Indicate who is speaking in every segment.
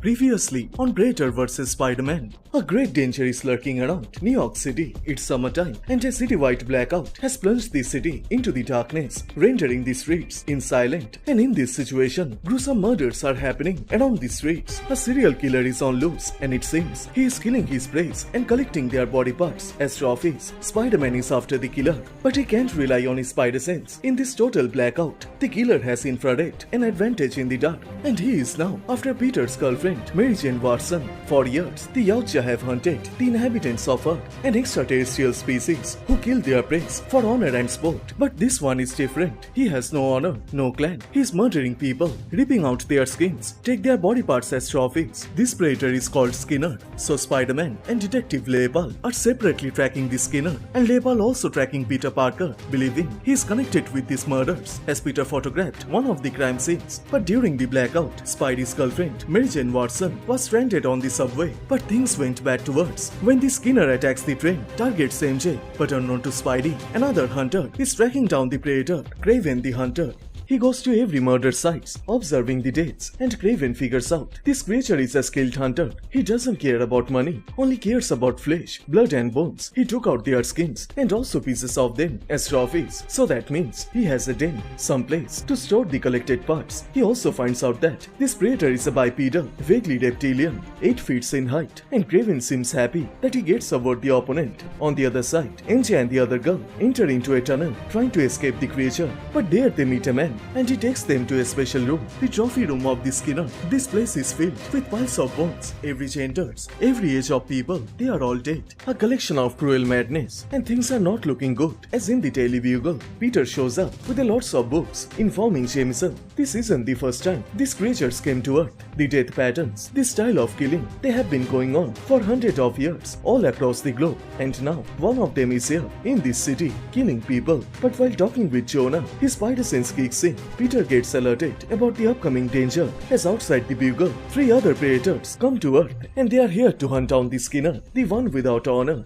Speaker 1: Previously on Predator vs Spider-Man, a great danger is lurking around New York City. It's summertime and a citywide blackout has plunged the city into the darkness, rendering the streets silent. And in this situation, gruesome murders are happening around the streets. A serial killer is on loose and it seems he is killing his prey and collecting their body parts as trophies. Spider-Man is after the killer, but he can't rely on his spider sense. In this total blackout, the killer has infrared an advantage in the dark, and he is now after Peter's girlfriend, Mary Jane Watson. For years, the Yautja have hunted the inhabitants of Earth, an extraterrestrial species who kill their prey for honor and sport. But this one is different. He has no honor, no clan. He is murdering people, ripping out their skins, take their body parts as trophies. This predator is called Skinner. So Spider-Man and Detective Lair are separately tracking the Skinner, and Lair also tracking Peter Parker, believing he is connected with these murders, as Peter photographed one of the crime scenes. But during the blackout, Spidey's girlfriend, Mary Jane Watson, was stranded on the subway. But things went bad to worse when the Skinner attacks the train, targets MJ. But unknown to Spidey, another hunter is tracking down the predator, Kraven the Hunter. He goes to every murder site, observing the deaths, and Kraven figures out this creature is a skilled hunter. He doesn't care about money, only cares about flesh, blood and bones. He took out their skins and also pieces of them as trophies. So that means he has a den, someplace to store the collected parts. He also finds out that this predator is a bipedal, vaguely reptilian, 8 feet in height, and Kraven seems happy that he gets aboard the opponent. On the other side, MJ and the other girl enter into a tunnel, trying to escape the creature, but there they meet a man, and he takes them to a special room, the trophy room of the Skinner. This place is filled with piles of bones, every genders, every age of people, they are all dead. A collection of cruel madness, and things are not looking good. As in the Daily Bugle, Peter shows up with a lots of books informing Jameson this isn't the first time these creatures came to Earth. The death patterns, the style of killing, they have been going on for hundreds of years all across the globe, and now one of them is here in this city killing people. But while talking with Jonah, his spider sense kicks in. Peter gets alerted about the upcoming danger as outside the Bugle, 3 other predators come to Earth, and they are here to hunt down the Skinner, the one without honor.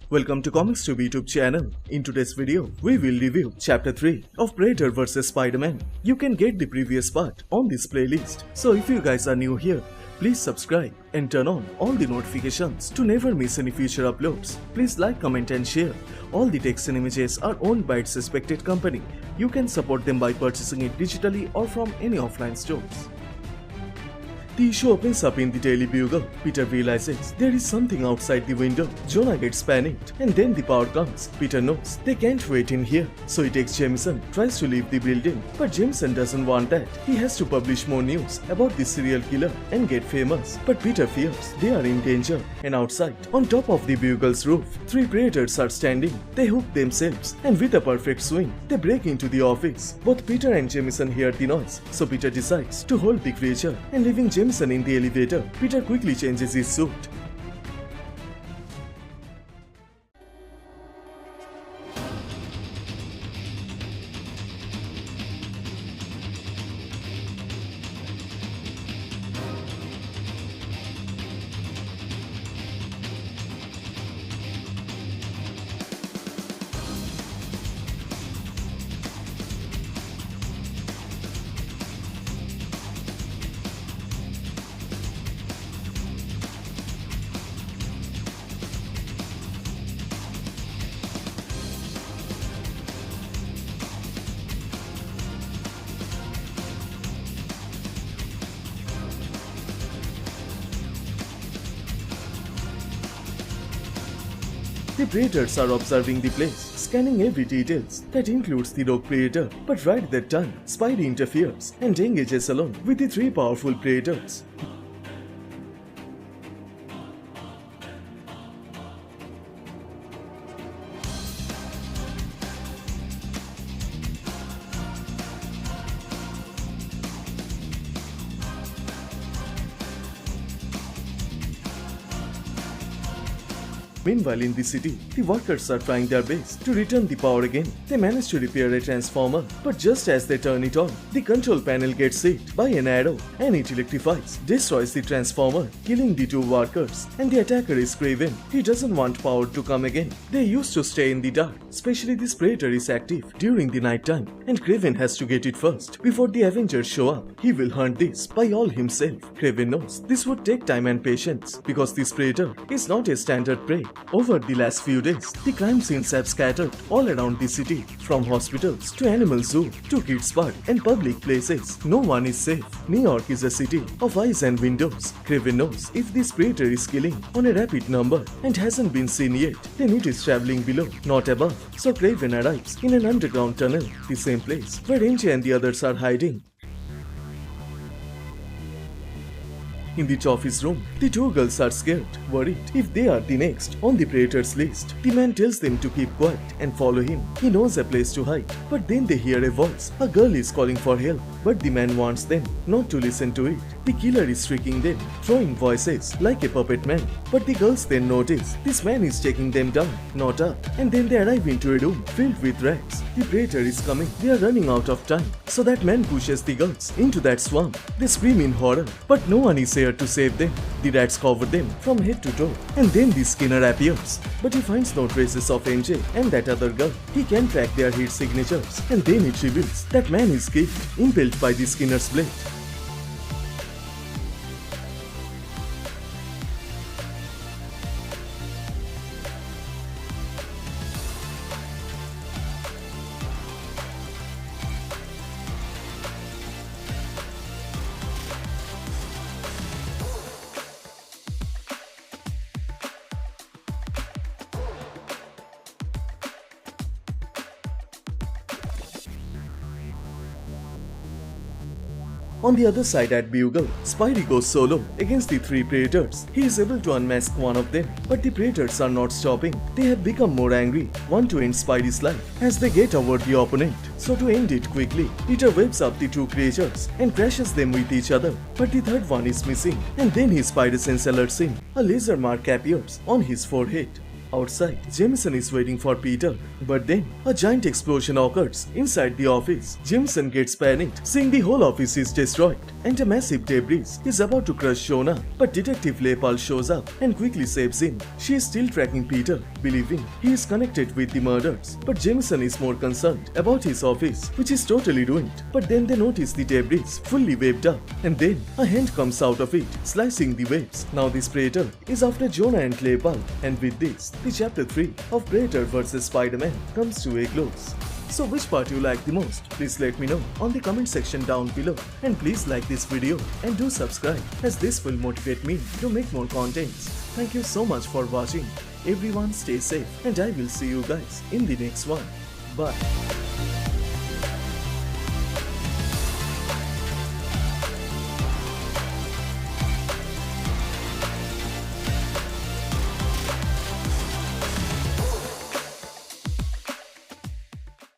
Speaker 1: Welcome to Comicstube YouTube channel. In today's video, we will review Chapter 3 of Predator vs Spider-Man. You can get the previous part on this playlist. So if you guys are new here, please subscribe and turn on all the notifications to never miss any future uploads. Please like, comment and share. All the text and images are owned by its respected company. You can support them by purchasing it digitally or from any offline stores. The issue opens up in the Daily Bugle. Peter realizes there is something outside the window. Jonah gets panicked, and then the power comes. Peter knows they can't wait in here, so he takes Jameson, tries to leave the building. But Jameson doesn't want that. He has to publish more news about the serial killer and get famous. But Peter fears they are in danger, and outside, on top of the Bugle's roof, 3 predators are standing. They hook themselves, and with a perfect swing, they break into the office. Both Peter and Jameson hear the noise, so Peter decides to hold the creature, and leaving Jameson in the elevator, Peter quickly changes his suit. The predators are observing the place, scanning every details. That includes the rogue predator. But right at that time, Spidey interferes and engages along with the 3 powerful predators. Meanwhile, in the city, the workers are trying their best to return the power again. They manage to repair a transformer, but just as they turn it on, the control panel gets hit by an arrow and it electrifies, destroys the transformer, killing the two workers. And the attacker is Kraven. He doesn't want power to come again. They used to stay in the dark, especially this Predator is active during the night time, and Kraven has to get it first before the Avengers show up. He will hunt this by all himself. Kraven knows this would take time and patience because this Predator is not a standard prey. Over the last few days, the crime scenes have scattered all around the city, from hospitals to animal zoo to kids park and public places. No one is safe. New York is a city of eyes and windows. Kraven knows if this Predator is killing on a rapid number and hasn't been seen yet, then it is traveling below, not above. So Kraven arrives in an underground tunnel, the same place where MJ and the others are hiding. In the office room, the two girls are scared, worried if they are the next on the Predator's list. The man tells them to keep quiet and follow him. He knows a place to hide, but then they hear a voice. A girl is calling for help, but the man wants them not to listen to it. The killer is tricking them, throwing voices like a puppet man. But the girls then notice this man is taking them down, not up. And then they arrive into a room filled with rats. The Predator is coming. They are running out of time. So that man pushes the girls into that swamp. They scream in horror, but no one is here to save them. The rats cover them from head to toe. And then the Skinner appears. But he finds no traces of MJ and that other girl. He can track their heat signatures. And then it reveals that man is killed, impaled by the Skinner's blade. On the other side at Bugle, Spidey goes solo against the three Predators. He is able to unmask one of them, but the Predators are not stopping. They have become more angry, want to end Spidey's life as they get over the opponent. So to end it quickly, Peter whips up the two creatures and crashes them with each other. But the third one is missing, and then his spider sense alerts him. A laser mark appears on his forehead. Outside, Jameson is waiting for Peter, but then a giant explosion occurs inside the office. Jameson gets panicked, seeing the whole office is destroyed, and a massive debris is about to crush Shona. But Detective Lepal shows up and quickly saves him. She is still tracking Peter, believing he is connected with the murders. But Jameson is more concerned about his office, which is totally ruined. But then they notice the debris fully waved up, and then a hand comes out of it, slicing the waves. Now this Predator is after Jonah and Lepal, and with this, the chapter 3 of Predator vs Spider-Man comes to a close. So which part you like the most? Please let me know on the comment section down below. And please like this video and do subscribe, as this will motivate me to make more contents. Thank you so much for watching. Everyone stay safe, and I will see you guys in the next one. Bye.